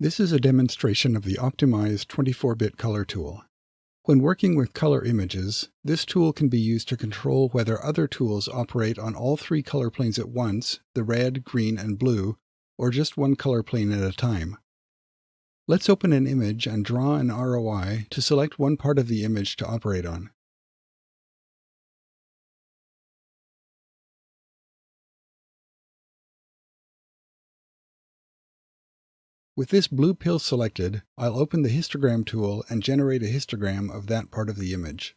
This is a demonstration of the OptimEyes 24-bit color tool. When working with color images, this tool can be used to control whether other tools operate on all three color planes at once, the red, green, and blue, or just one color plane at a time. Let's open an image and draw an ROI to select one part of the image to operate on. With this blue pill selected, I'll open the histogram tool and generate a histogram of that part of the image.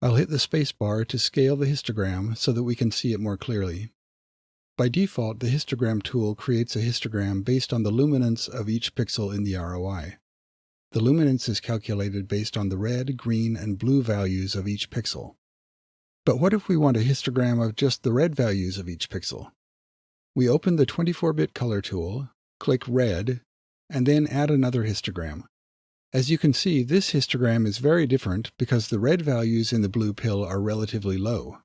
I'll hit the spacebar to scale the histogram so that we can see it more clearly. By default, the histogram tool creates a histogram based on the luminance of each pixel in the ROI. The luminance is calculated based on the red, green, and blue values of each pixel. But what if we want a histogram of just the red values of each pixel? We open the 24-bit color tool, click Red, and then add another histogram. As you can see, this histogram is very different because the red values in the blue pill are relatively low.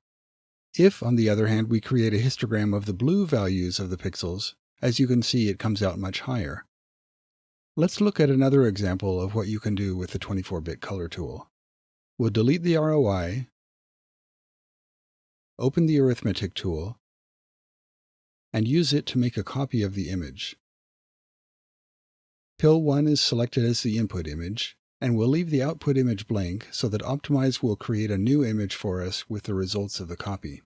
If, on the other hand, we create a histogram of the blue values of the pixels, as you can see, it comes out much higher. Let's look at another example of what you can do with the 24-bit color tool. We'll delete the ROI, open the arithmetic tool, and use it to make a copy of the image. Pill 1 is selected as the input image, and we'll leave the output image blank so that OptimEyes will create a new image for us with the results of the copy.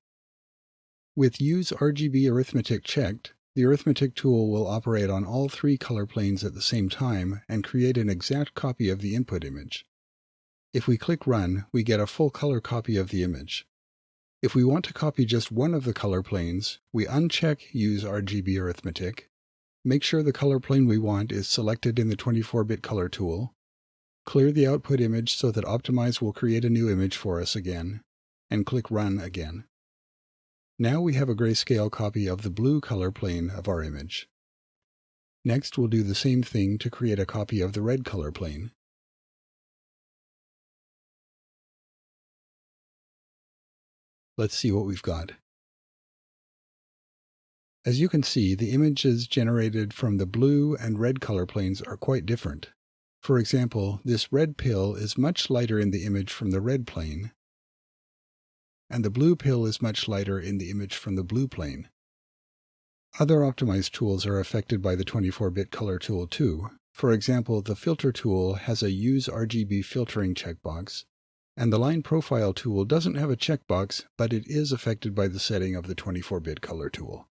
With Use RGB Arithmetic checked, the arithmetic tool will operate on all three color planes at the same time and create an exact copy of the input image. If we click Run, we get a full color copy of the image. If we want to copy just one of the color planes, we uncheck Use RGB Arithmetic, make sure the color plane we want is selected in the 24-bit color tool, clear the output image so that OptimEyes will create a new image for us again, and click Run again. Now we have a grayscale copy of the blue color plane of our image. Next, we'll do the same thing to create a copy of the red color plane. Let's see what we've got. As you can see, the images generated from the blue and red color planes are quite different. For example, this red pill is much lighter in the image from the red plane, and the blue pill is much lighter in the image from the blue plane. Other OptimEyes tools are affected by the 24-bit color tool too. For example, the filter tool has a Use RGB filtering checkbox, and the line profile tool doesn't have a checkbox, but it is affected by the setting of the 24-bit color tool.